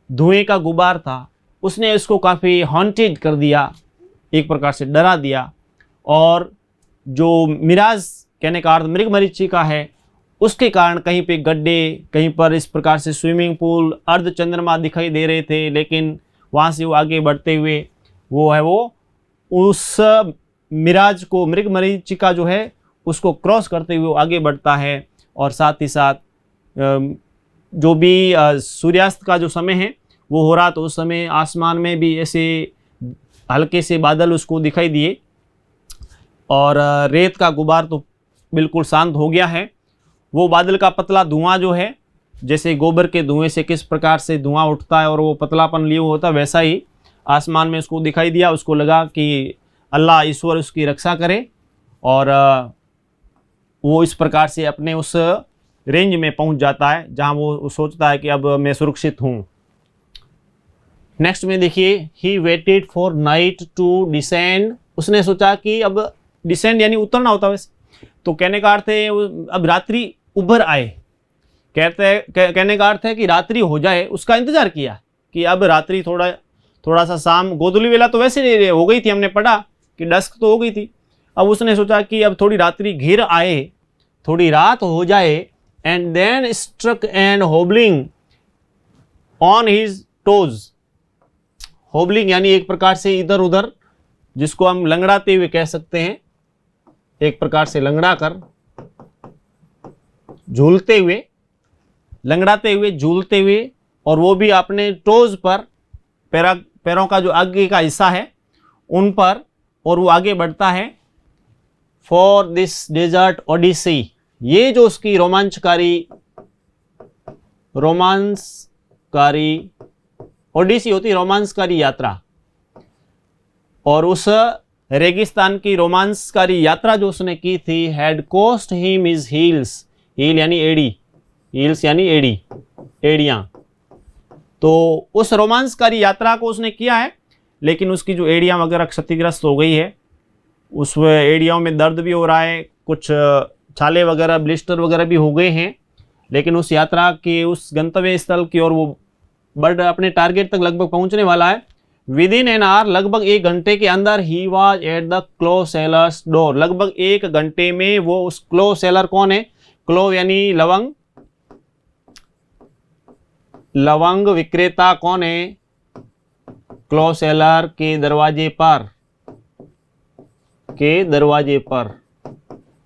A: धुएं का गुबार था, उसने इसको काफ़ी हॉन्टेड कर दिया, एक प्रकार से डरा दिया। और जो मिराज कहने का अर्थ मृग मरीचिका है, उसके कारण कहीं पे गड्ढे, कहीं पर इस प्रकार से स्विमिंग पूल, अर्ध चंद्रमा दिखाई दे रहे थे, लेकिन वहाँ से वो आगे बढ़ते हुए वो है वो उस मिराज को, मृग मरीचिका जो है उसको क्रॉस करते हुए वो आगे बढ़ता है। और साथ ही साथ जो भी सूर्यास्त का जो समय है वो हो रहा, तो उस समय आसमान में भी ऐसे हल्के से बादल उसको दिखाई दिए, और रेत का गुबार तो बिल्कुल शांत हो गया है। वो बादल का पतला धुआं जो है, जैसे गोबर के धुएं से किस प्रकार से धुआं उठता है और वो पतलापन लिए हुआ होता है, वैसा ही आसमान में उसको दिखाई दिया। उसको लगा कि अल्लाह ईश्वर उसकी रक्षा करे और वो इस प्रकार से अपने उस रेंज में पहुंच जाता है जहां वो सोचता है कि अब मैं सुरक्षित हूं। नेक्स्ट में देखिए, he waited for night to descend. उसने सोचा कि अब डिसेंड यानी उतरना होता है वैसे, तो कहने का अर्थ है अब रात्रि उभर आए। कहने का अर्थ है कि रात्रि हो जाए, उसका इंतजार किया कि अब रात्रि थोड़ा सा शाम, गोधूली वेला तो वैसे हो गई थी, हमने पढ़ा कि डस्क तो हो गई थी। अब उसने सोचा कि अब थोड़ी रात्रि घिर आए, थोड़ी रात हो जाए। And then struck and hobbling on his toes. Hobbling यानी एक प्रकार से इधर उधर, जिसको हम लंगड़ाते हुए कह सकते हैं, एक प्रकार से लंगड़ा कर, झूलते हुए, लंगड़ाते हुए, झूलते हुए, और वो भी अपने टोज पर, पैरों का जो आगे का हिस्सा है उन पर, और वो आगे बढ़ता है। फॉर दिस डेजर्ट ओडिसी, ये जो उसकी रोमांचकारी ओडिसी होती है, रोमांचकारी यात्रा, और उस रेगिस्तान की रोमांचकारी यात्रा जो उसने की थी, had cost him his heels. Heel यानी एड़ी, हील्स यानी एड़ी, एड़ियां। तो उस रोमांचकारी यात्रा को उसने किया है, लेकिन उसकी जो एड़ियां वगैरह क्षतिग्रस्त हो गई है, उस एड़ियों में दर्द भी हो रहा है, कुछ छाले वगैरह, ब्लिस्टर वगैरह भी हो गए हैं। लेकिन उस यात्रा के, उस गंतव्य स्थल की ओर वो बर्ड अपने टारगेट तक लगभग पहुंचने वाला है। विद इन एन आवर, लगभग 1 घंटे के अंदर, he was at the cloth sellers door. लगभग 1 घंटे में वो उस क्लो सेलर, कौन है क्लो यानी लवंग, लवंग विक्रेता कौन है, क्लो सेलर के दरवाजे पर,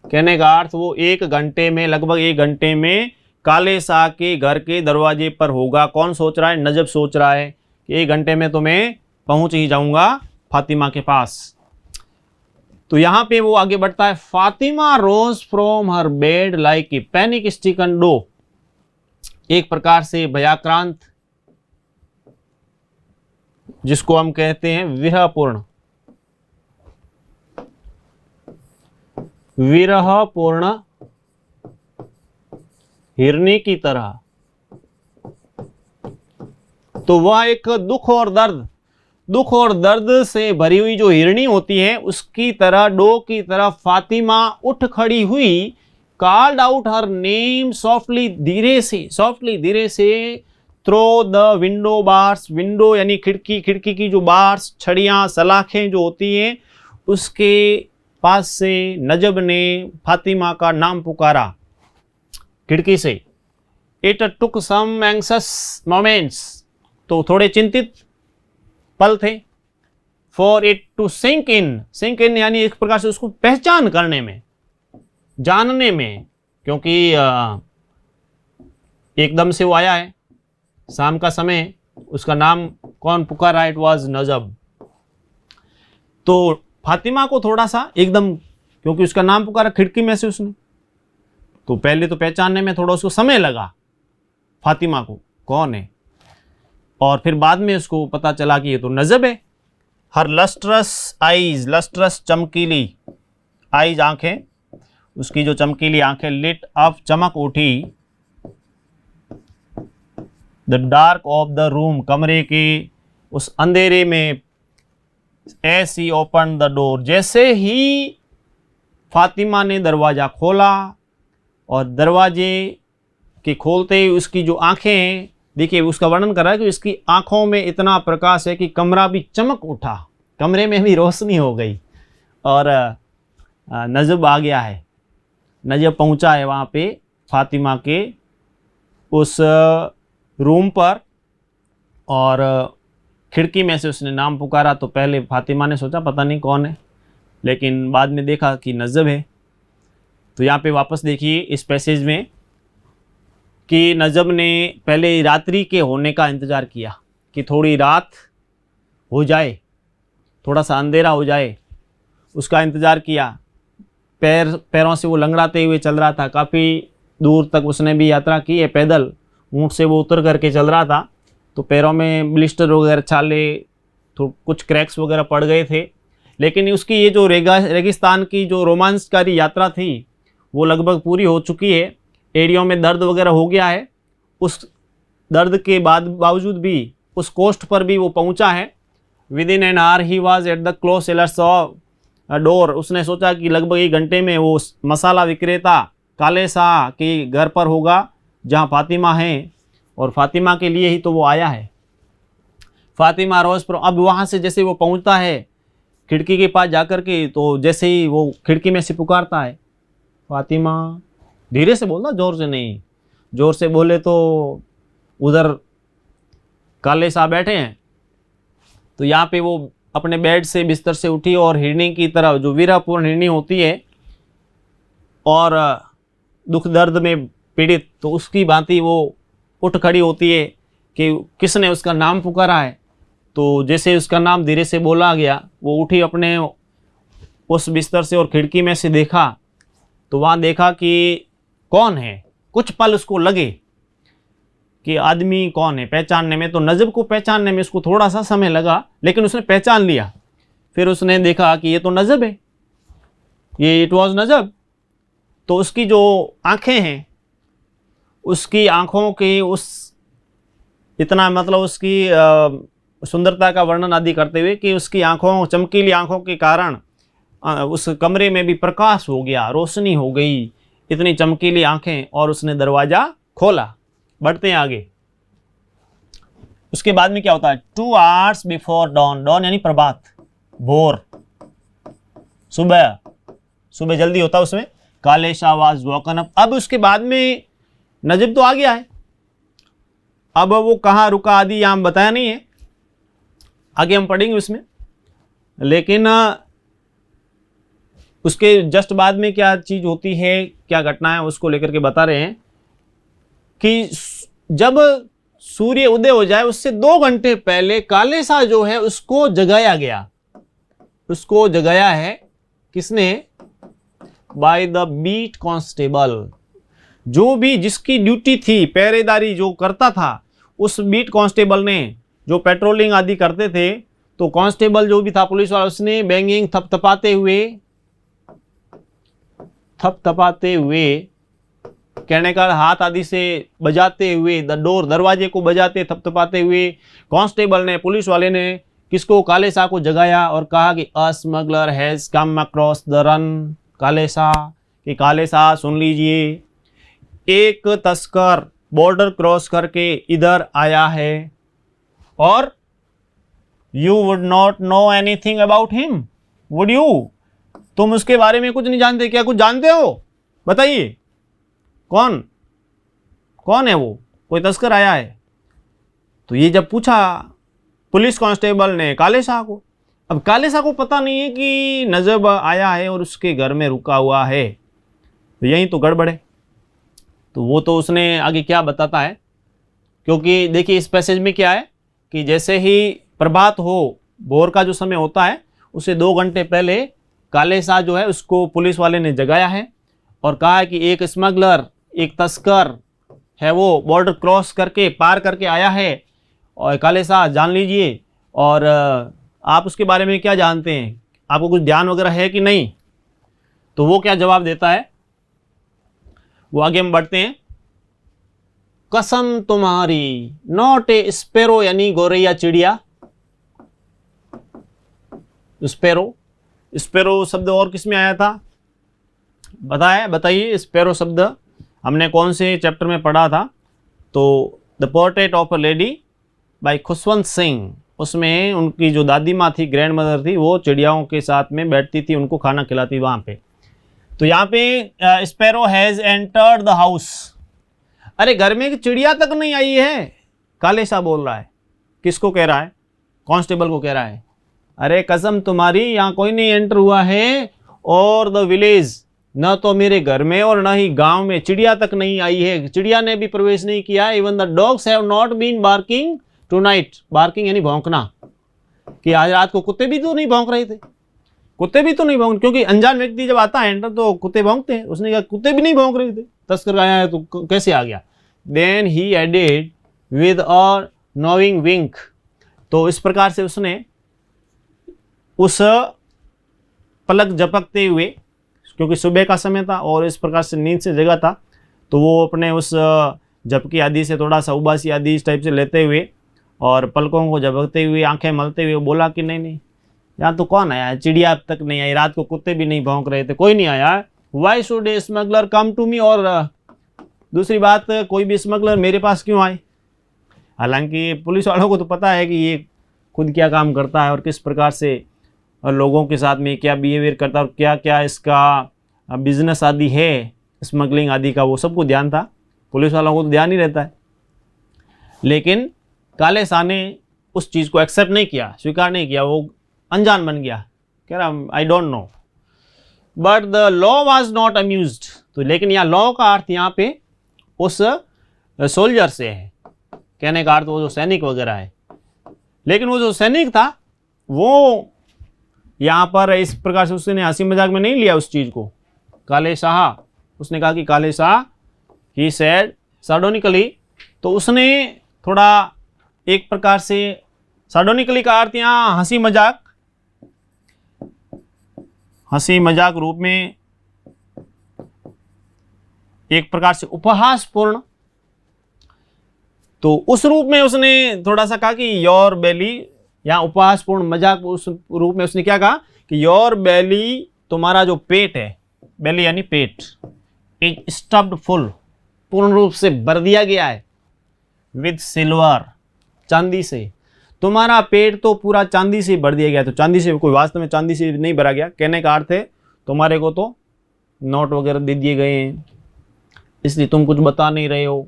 A: कहने का अर्थ वो 1 घंटे में, लगभग 1 घंटे में काले शाह के घर के दरवाजे पर होगा। कौन सोच रहा है? नजब सोच रहा है कि 1 घंटे में तो मैं पहुंच ही जाऊंगा फातिमा के पास। तो यहां पे वो आगे बढ़ता है। Fatima rose from her bed like a panic stricken doe, एक प्रकार से भयाक्रांत, जिसको हम कहते हैं विरहपूर्ण हिरनी की तरह। तो वह एक दुख और दर्द से भरी हुई जो हिरनी होती है, उसकी तरह, डो की तरह फातिमा उठ खड़ी हुई। Called out her name softly, धीरे से through the window bars. Window यानी खिड़की की जो बार्स, छड़ियां, सलाखें जो होती हैं, उसके पास से नजब ने फातिमा का नाम पुकारा खिड़की से। It took some anxious moments, तो थोड़े चिंतित पल थे। For it to sink in यानी एक प्रकार से उसको पहचान करने में, जानने में, क्योंकि एकदम से वो आया है, शाम का समय, उसका नाम कौन पुकारा? It was Najab. तो फातिमा को थोड़ा सा एकदम, क्योंकि उसका नाम पुकारा खिड़की में से उसने, तो पहले तो पहचानने में थोड़ा उसको समय लगा फातिमा को कौन है, और फिर बाद में उसको पता चला कि ये तो नजब है। हर लस्ट्रस आईज, लस्ट्रस चमकीली, आईज आंखें, उसकी जो चमकीली आंखें, लिट अप चमक उठी। The dark of the room, कमरे के उस अंधेरे में। S he open the door, जैसे ही फातिमा ने दरवाजा खोला, और दरवाजे के खोलते ही उसकी जो आंखें हैं, देखिए उसका वर्णन कर रहा है कि उसकी आंखों में इतना प्रकाश है कि कमरा भी चमक उठा, कमरे में भी रोशनी हो गई, और नजब आ गया है, नजब पहुंचा है वहाँ पे फातिमा के उस रूम पर, और खिड़की में से उसने नाम पुकारा। तो पहले फातिमा ने सोचा पता नहीं कौन है, लेकिन बाद में देखा कि नजब है। तो यहाँ पे वापस देखिए इस पैसेज में कि नजब ने पहले रात्रि के होने का इंतज़ार किया, कि थोड़ी रात हो जाए, थोड़ा सा अंधेरा हो जाए, उसका इंतज़ार किया। पैरों से वो लंगड़ाते हुए चल रहा था, काफ़ी दूर तक उसने भी यात्रा की है पैदल। ऊँट से वो उतर करके चल रहा था, तो पैरों में ब्लिस्टर वगैरह, छाले, तो कुछ क्रैक्स वगैरह पड़ गए थे। लेकिन उसकी ये जो रेगिस्तान की जो रोमांचकारी यात्रा थी वो लगभग पूरी हो चुकी है। एड़ियों में दर्द वगैरह हो गया है। उस दर्द के बावजूद भी उस कोस्ट पर भी वो पहुंचा है। With in an hour he was at the close sellers door. उसने सोचा कि लगभग 1 घंटे में वो मसाला विक्रेता काले शाह के घर पर होगा जहाँ फातिमा है, और फातिमा के लिए ही तो वो आया है। फातिमा रोज़ पर अब वहाँ से जैसे वो पहुँचता है खिड़की के पास जाकर के, तो जैसे ही वो खिड़की में से पुकारता है, फातिमा, धीरे से बोलना, ज़ोर से नहीं। ज़ोर से बोले तो उधर काले साहब बैठे हैं। तो यहाँ पे वो अपने बेड से, बिस्तर से उठी और हिरनी की तरह, जो वीरपूर्ण हिरनी होती है और दुख दर्द में पीड़ित, तो उसकी भांति वो उठ खड़ी होती है कि किसने उसका नाम पुकारा है। तो जैसे उसका नाम धीरे से बोला गया, वो उठी अपने उस बिस्तर से और खिड़की में से देखा, तो वहाँ देखा कि कौन है। कुछ पल उसको लगे कि आदमी कौन है, पहचानने में। तो नजब को पहचानने में उसको थोड़ा सा समय लगा, लेकिन उसने पहचान लिया। फिर उसने देखा कि ये तो नजब है, ये इट वॉज नजब। तो उसकी जो आंखें हैं, उसकी आंखों की उस इतना मतलब उसकी सुंदरता का वर्णन आदि करते हुए कि उसकी आंखों, चमकीली आंखों के कारण उस कमरे में भी प्रकाश हो गया, रोशनी हो गई, इतनी चमकीली आंखें। और उसने दरवाज़ा खोला। बढ़ते हैं आगे। उसके बाद में क्या होता है? 2 hours बिफोर डॉन। डॉन यानी प्रभात, भोर, सुबह। सुबह जल्दी होता है उसमें। काले शाह वाज वोकन अप। अब उसके बाद में नजब तो आ गया है, अब वो कहाँ रुका आदि यहाँ बताया नहीं है, आगे हम पढ़ेंगे उसमें। लेकिन उसके जस्ट बाद में क्या चीज़ होती है, क्या घटना है, उसको लेकर के बता रहे हैं कि जब सूर्य उदय हो जाए उससे 2 घंटे पहले काले शाह जो है उसको जगाया गया। उसको जगाया है किसने? By the beat constable. जो भी जिसकी ड्यूटी थी, पहरेदारी जो करता था, उस बीट कांस्टेबल ने, जो पेट्रोलिंग आदि करते थे, तो कांस्टेबल जो भी था, पुलिस वाला, उसने बैंगिंग, थपथपाते हुए कहने का हाथ आदि से बजाते हुए, द डोर, दरवाजे को बजाते, थपथपाते हुए कांस्टेबल ने, पुलिस वाले ने किसको? काले शाह को जगाया और कहा कि a smuggler has come across the run. Kale Shah, कि काले शाह सुन लीजिए, एक तस्कर बॉर्डर क्रॉस करके इधर आया है, और you would not know anything about him, would you? तुम उसके बारे में कुछ नहीं जानते क्या? कुछ जानते हो? बताइए, कौन है वो? कोई तस्कर आया है। तो ये जब पूछा पुलिस कांस्टेबल ने काले शाह को, अब काले शाह को पता नहीं है कि नजब आया है और उसके घर में रुका हुआ है, तो यही तो गड़बड़ है। तो वो तो उसने आगे क्या बताता है, क्योंकि देखिए इस पैसेज में क्या है कि जैसे ही प्रभात हो, भोर का जो समय होता है, उससे 2 घंटे पहले काले शाह जो है उसको पुलिस वाले ने जगाया है और कहा है कि एक स्मगलर, एक तस्कर है, वो बॉर्डर क्रॉस करके, पार करके आया है, और काले शाह जान लीजिए, और आप उसके बारे में क्या जानते हैं? आपको कुछ ध्यान वगैरह है कि नहीं? तो वो क्या जवाब देता है, वो आगे हम बढ़ते हैं। कसम तुम्हारी, नॉट ए स्पेरो, यानी गोरैया, चिड़िया। स्पेरो, स्पेरो शब्द और किस में आया था? बताइए। स्पेरो शब्द हमने कौन से चैप्टर में पढ़ा था? तो the portrait of a lady by Khushwant Singh, उसमें उनकी जो दादी माँ थी, ग्रैंड मदर थी, वो चिड़ियाओं के साथ में बैठती थी, उनको खाना खिलाती वहाँ पे। तो यहाँ पे sparrow has entered the house. अरे घर में एक चिड़िया तक नहीं आई है, काले शाह बोल रहा है। किसको कह रहा है? कांस्टेबल को कह रहा है, अरे कसम तुम्हारी, यहाँ कोई नहीं एंटर हुआ है, और द विलेज, न तो मेरे घर में और न ही गांव में चिड़िया तक नहीं आई है, चिड़िया ने भी प्रवेश नहीं किया। Even the dogs have not been barking tonight. Barking यानी भौंकना, कि आज रात को कुत्ते भी तो नहीं भौंक रहे थे, कुत्ते भी तो नहीं भौंक, क्योंकि अनजान व्यक्ति जब आता है एंटर तो कुत्ते भौंकते हैं। उसने कहा कुत्ते भी नहीं भौंक रहे थे, तस्कर आया है तो कैसे आ गया। Then he added with a knowing wink, तो इस प्रकार से उसने उस पलक झपकते हुए, क्योंकि सुबह का समय था और इस प्रकार से नींद से जगा था, तो वो अपने उस झपकी आदि से थोड़ा सा उबासी आदि इस टाइप से लेते हुए और पलकों को झपकते हुए आंखें मलते हुए बोला कि नहीं नहीं, यहाँ तो कौन आया है, चिड़िया अब तक नहीं आई, रात को कुत्ते भी नहीं भौंक रहे थे, कोई नहीं आया। Why should a smuggler come to me, और दूसरी बात, कोई भी स्मगलर मेरे पास क्यों आए। हालांकि पुलिस वालों को तो पता है कि ये खुद क्या काम करता है और किस प्रकार से और लोगों के साथ में क्या बिहेवियर करता है और क्या क्या इसका बिजनेस आदि है, स्मगलिंग आदि का, वो सबको ध्यान था। पुलिस वालों को तो ध्यान ही रहता है। लेकिन काले शाह ने उस चीज़ को एक्सेप्ट नहीं किया, स्वीकार नहीं किया, वो अनजान बन गया, कह रहा I don't know. But the law was not amused, तो लेकिन यहाँ लॉ का अर्थ यहाँ पे उस सोल्जर से है, कहने का अर्थ वो जो सैनिक वगैरह है। लेकिन वो जो सैनिक था वो यहाँ पर इस प्रकार से उसने हंसी मजाक में नहीं लिया उस चीज़ को। काले शाह, उसने कहा कि काले शाह, ही सेड सार्डोनिकली, तो उसने थोड़ा एक प्रकार से, सार्डोनिकली का अर्थ यहाँ हंसी मजाक रूप में, एक प्रकार से उपहासपूर्ण, तो उस रूप में उसने थोड़ा सा कहा कि योर बेली, यहाँ उपहासपूर्ण मजाक उस रूप में उसने क्या कहा कि योर बेली, तुम्हारा जो पेट है, बेली यानी पेट, इज स्टफ्ड फुल, पूर्ण रूप से भर दिया गया है, विद सिल्वर, चांदी से, तुम्हारा पेट तो पूरा चांदी से भर दिया गया। तो चांदी से, कोई वास्तव में चांदी से नहीं भरा गया, कहने का अर्थ है तुम्हारे को तो नोट वगैरह दे दिए गए हैं, इसलिए तुम कुछ बता नहीं रहे हो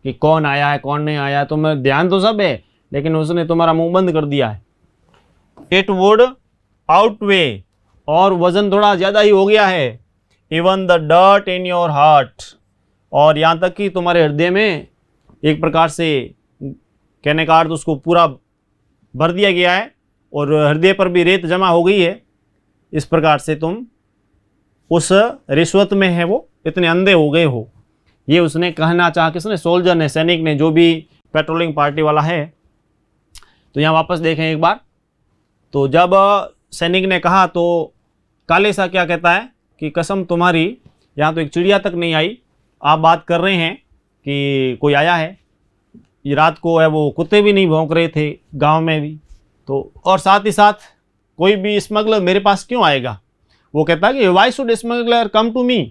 A: कि कौन आया है कौन नहीं आया, तुम्हें ध्यान तो सब है लेकिन उसने तुम्हारा मुंह बंद कर दिया है। इट वुड आउटवे, और वजन थोड़ा ज़्यादा ही हो गया है, even the dirt in your heart, और यहाँ तक कि तुम्हारे हृदय में एक प्रकार से, कहने का अर्थ उसको पूरा भर दिया गया है और हृदय पर भी रेत जमा हो गई है। इस प्रकार से तुम उस रिश्वत में है वो इतने अंधे हो गए हो, ये उसने कहना चाहा, किसने, सोल्जर ने, सैनिक ने, जो भी पेट्रोलिंग पार्टी वाला है। तो यहाँ वापस देखें एक बार, तो जब सैनिक ने कहा तो काले शाह क्या कहता है कि कसम तुम्हारी, यहाँ तो एक चिड़िया तक नहीं आई, आप बात कर रहे हैं कि कोई आया है, ये रात को है वो कुत्ते भी नहीं भौंक रहे थे गांव में भी, तो और साथ ही साथ कोई भी स्मगलर मेरे पास क्यों आएगा। वो कहता है कि why should smuggler come to me,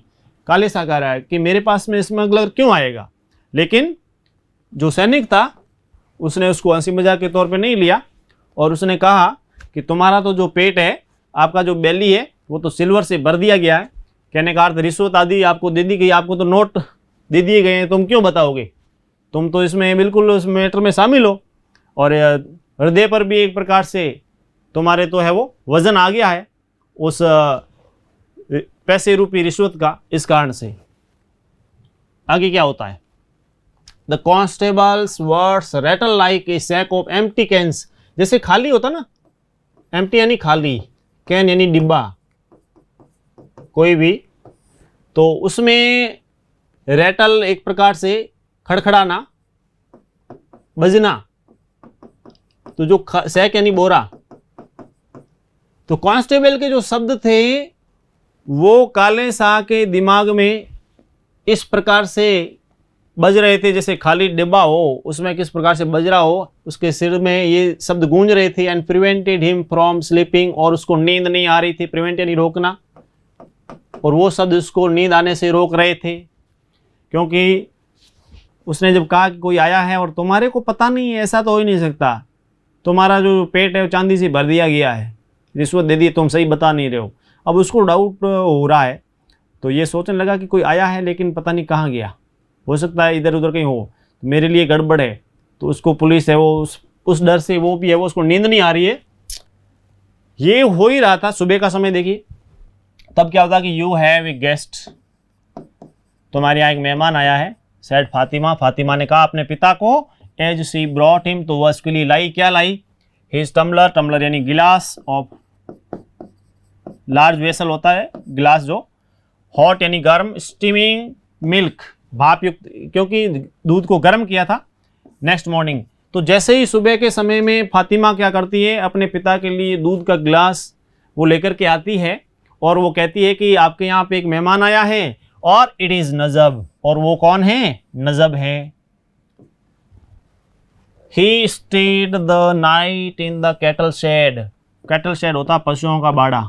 A: Kale Shah कह रहा है कि मेरे पास में स्मगलर क्यों आएगा। लेकिन जो सैनिक था उसने उसको हंसी मजाक के तौर पे नहीं लिया और उसने कहा कि तुम्हारा तो जो पेट है, आपका जो बेली है, वो तो सिल्वर से भर दिया गया है, कहने का अर्थ रिश्वत आदि आपको दे दी गई, आपको तो नोट दे दिए गए हैं, तुम क्यों बताओगे, तुम तो इसमें बिल्कुल उस मैटर में शामिल हो, और हृदय पर भी एक प्रकार से तुम्हारे तो है वो वजन आ गया है उस पैसे रूपी रिश्वत का, इस कारण से। आगे क्या होता है, the constable's words rattle like a sack of empty cans, जैसे खाली होता ना, एम्प्टी यानी खाली, कैन यानी डिब्बा कोई भी, तो उसमें रैटल एक प्रकार से खड़खड़ाना, बजना, तो जो सैक यानी बोरा, तो कांस्टेबल के जो शब्द थे वो काले शाह के दिमाग में इस प्रकार से बज रहे थे, जैसे खाली डिब्बा हो उसमें किस प्रकार से बज रहा हो, उसके सिर में ये शब्द गूंज रहे थे। And prevented him from sleeping, और उसको नींद नहीं आ रही थी, प्रिवेंट यानी रोकना, और वो शब्द उसको नींद आने से रोक रहे थे, क्योंकि उसने जब कहा कि कोई आया है और तुम्हारे को पता नहीं है, ऐसा तो हो ही नहीं सकता, तुम्हारा जो पेट है वो चांदी से भर दिया गया है, रिश्वत दे दी, तुम सही बता नहीं रहे हो। अब उसको डाउट हो रहा है, तो ये सोचने लगा कि कोई आया है लेकिन पता नहीं कहाँ गया, हो सकता है इधर उधर कहीं हो, मेरे लिए गड़बड़ है। तो उसको पुलिस है वो उस डर से वो भी है, वो उसको नींद नहीं आ रही है। ये हो ही रहा था सुबह का समय, देखिए तब क्या होता कि यू हैव ए गेस्ट, तुम्हारे यहाँ एक मेहमान आया है, सेड फातिमा, फातिमा ने कहा अपने पिता को, एज सी ब्रॉट हिम, तो वह उसके लिए लाई, क्या लाई, हिज टम्बलर, टम्बलर यानी गिलास, ऑफ लार्ज वेसल होता है गिलास जो, हॉट यानी गर्म, स्टीमिंग मिल्क भाप युक्त, क्योंकि दूध को गर्म किया था। नेक्स्ट मॉर्निंग, तो जैसे ही सुबह के समय में फातिमा क्या करती है, अपने पिता के लिए दूध का गिलास वो लेकर के आती है और वो कहती है कि आपके यहाँ पे एक मेहमान आया है और इट इज़ नजब। और वो कौन है? नजब है। He stayed the night in the cattle shed. Cattle shed होता पशुओं का बाड़ा,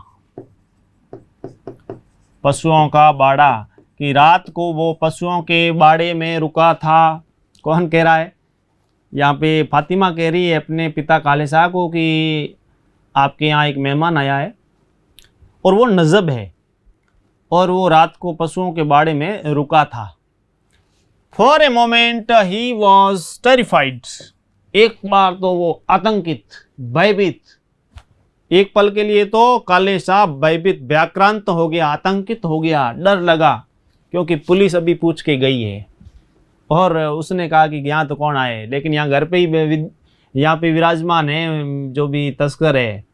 A: पशुओं का बाड़ा, कि रात को वो पशुओं के बाड़े में रुका था। कौन कह रहा है? यहाँ पे फातिमा कह रही है अपने पिता काले शाह को कि आपके यहाँ एक मेहमान आया है और वो नजब है और वो रात को पशुओं के बाड़े में रुका था। For a moment he was terrified. एक बार तो वो आतंकित, भयभीत, एक पल के लिए तो काले शाह भयभीत, व्याक्रांत हो गया, आतंकित हो गया, डर लगा, क्योंकि पुलिस अभी पूछ के गई है और उसने कहा कि यहाँ तो कौन आए, लेकिन यहाँ घर पे ही यहाँ पे विराजमान है जो भी तस्कर है।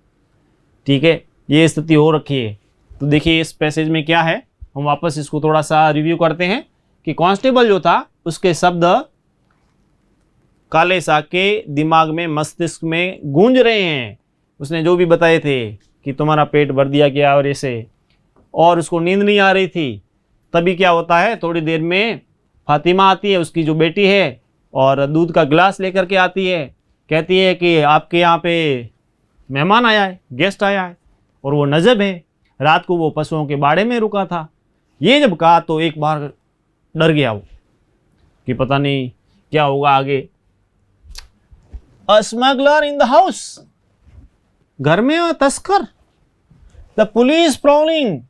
A: ठीक है, ये स्थिति हो रखी है। तो देखिए इस पैसेज में क्या है, हम वापस इसको थोड़ा सा रिव्यू करते हैं कि कांस्टेबल जो था उसके शब्द काले शाह के दिमाग में, मस्तिष्क में गूंज रहे हैं। उसने जो भी बताए थे कि तुम्हारा पेट भर दिया गया और ऐसे, और उसको नींद नहीं आ रही थी। तभी क्या होता है, थोड़ी देर में फातिमा आती है, उसकी जो बेटी है, और दूध का गिलास लेकर के आती है, कहती है कि आपके यहाँ पे मेहमान आया है, गेस्ट आया है और वो नजब है, रात को वो पशुओं के बाड़े में रुका था। ये जब कहा तो एक बार डर गया वो कि पता नहीं क्या होगा आगे। अ स्मगलर इन द हाउस, घर में तस्कर। द पुलिस प्रॉलिंग,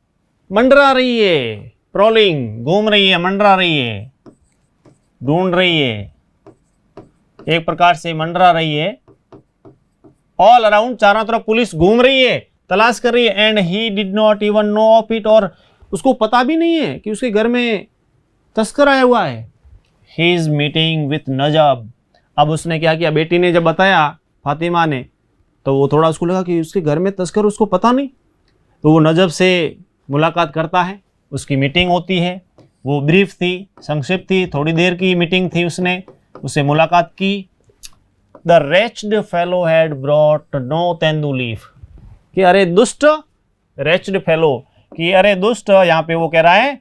A: मंडरा रही है, प्रॉलिंग घूम रही है, मंडरा रही है, ढूंढ रही है, एक प्रकार से मंडरा रही है। ऑल अराउंड, चारों तरफ पुलिस घूम रही है, तलाश कर रही है। And he did not even know of it, और उसको पता भी नहीं है कि उसके घर में तस्कर आया हुआ है। He is meeting with Najab. अब उसने क्या किया, बेटी ने जब बताया फातिमा ने, तो वो थोड़ा उसको लगा कि उसके घर में तस्कर, उसको पता नहीं। तो वो नजब से मुलाकात करता है, उसकी मीटिंग होती है। वो ब्रीफ थी, संक्षिप्त थी, थोड़ी देर की मीटिंग थी, उससे मुलाकात की। The wretched fellow had brought no tendu leaf, कि अरे दुष्ट, रेच्ड फेलो, कि अरे दुष्ट, यहाँ पे वो कह रहा है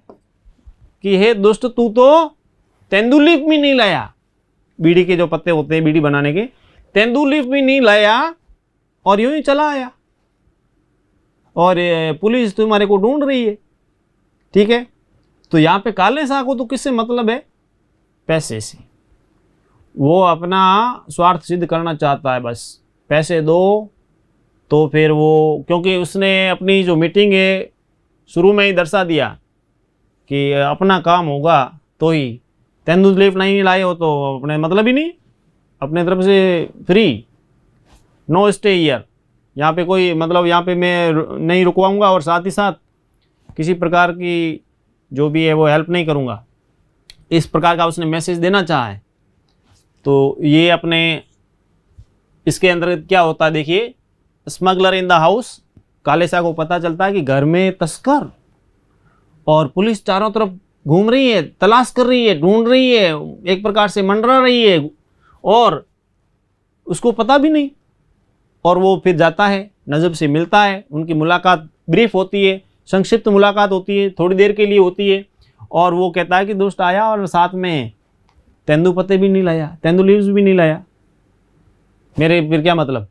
A: कि हे दुष्ट, तू तो तेंदू लीफ भी नहीं लाया, बीड़ी के जो पत्ते होते हैं बीड़ी बनाने के, तेंदू लीफ भी नहीं लाया और यूं ही चला आया, और पुलिस तुम्हारे को ढूंढ रही है। ठीक है, तो यहाँ पे काले शाह को तो किससे मतलब है? पैसे से। वो अपना स्वार्थ सिद्ध करना चाहता है, बस पैसे दो तो फिर वो, क्योंकि उसने अपनी जो मीटिंग है शुरू में ही दर्शा दिया कि अपना काम होगा तो ही, तेंदू लीफ नहीं लाए हो तो अपने मतलब ही नहीं, अपने तरफ से फ्री, नो स्टे हियर, यहाँ पे कोई मतलब, यहाँ पे मैं नहीं रुकवाऊंगा और साथ ही साथ किसी प्रकार की जो भी है वो हेल्प नहीं करूंगा, इस प्रकार का उसने मैसेज देना चाहा है। तो ये अपने इसके अंदर क्या होता है, देखिए, स्मगलर इन द हाउस, काले शाह को पता चलता है कि घर में तस्कर, और पुलिस चारों तरफ घूम रही है, तलाश कर रही है, ढूंढ रही है, एक प्रकार से मंडरा रही है, और उसको पता भी नहीं। और वो फिर जाता है, नजब से मिलता है, उनकी मुलाकात ब्रीफ होती है, संक्षिप्त मुलाकात होती है, थोड़ी देर के लिए होती है, और वो कहता है कि दोस्त आया और साथ में तेंदू पत्ते भी नहीं लाया, तेंदू लीव्स भी नहीं लाया, मेरे फिर क्या मतलब,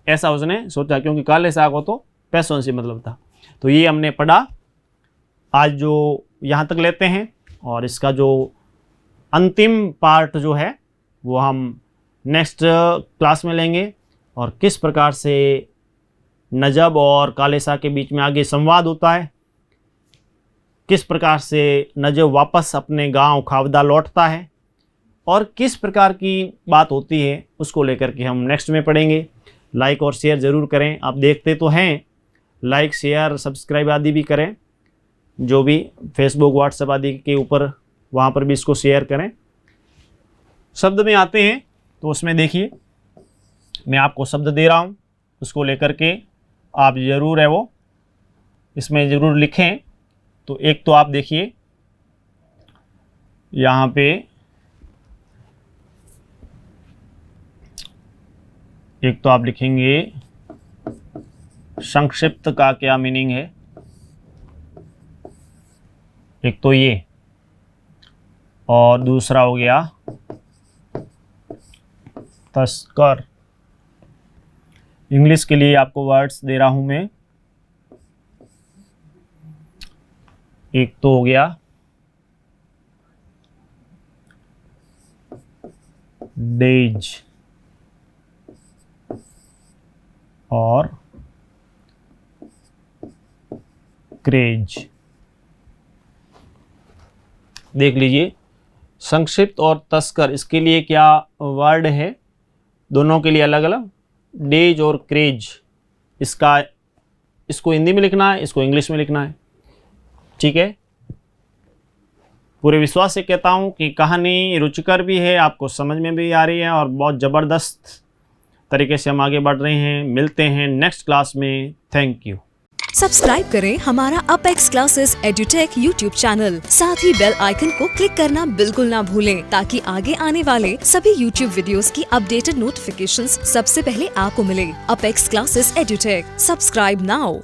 A: ऐसा उसने सोचा, क्योंकि काले शाह को तो पैसों से मतलब था। तो ये हमने पढ़ा, आज जो यहाँ तक लेते हैं, और इसका जो अंतिम पार्ट जो है वो हम नेक्स्ट क्लास में लेंगे, और किस प्रकार से नजब और काले शाह के बीच में आगे संवाद होता है, किस प्रकार से नजब वापस अपने गांव खावदा लौटता है, और किस प्रकार की बात होती है, उसको लेकर के हम नेक्स्ट में पढ़ेंगे। लाइक और शेयर ज़रूर करें, आप देखते तो हैं, लाइक शेयर सब्सक्राइब आदि भी करें, जो भी फेसबुक व्हाट्सएप आदि के ऊपर, वहाँ पर भी इसको शेयर करें। शब्द में आते हैं तो उसमें देखिए, मैं आपको शब्द दे रहा हूँ, उसको लेकर के आप ज़रूर है वो इसमें ज़रूर लिखें। तो एक तो आप देखिए यहाँ पे एक तो आप लिखेंगे संक्षिप्त का क्या मीनिंग है, एक तो ये, और दूसरा हो गया तस्कर। इंग्लिश के लिए आपको वर्ड्स दे रहा हूं मैं। एक तो हो गया डेज और क्रेज। देख लीजिए संक्षिप्त और तस्कर, इसके लिए क्या वर्ड है, दोनों के लिए अलग अलग। डेज और क्रेज, इसको हिंदी में लिखना है, इसको इंग्लिश में लिखना है, ठीक है। पूरे विश्वास से कहता हूँ कि कहानी रुचिकर भी है, आपको समझ में भी आ रही है और बहुत ज़बरदस्त तरीके से हम आगे बढ़ रहे हैं। मिलते हैं नेक्स्ट क्लास में। Thank you.
B: सब्सक्राइब करें हमारा apex classes edutech YouTube channel, साथ ही बेल आइकन को क्लिक करना बिल्कुल ना भूलें, ताकि आगे आने वाले सभी यूट्यूब वीडियोस की अपडेटेड नोटिफिकेशंस सबसे पहले आपको मिले। Apex classes edutech, subscribe now.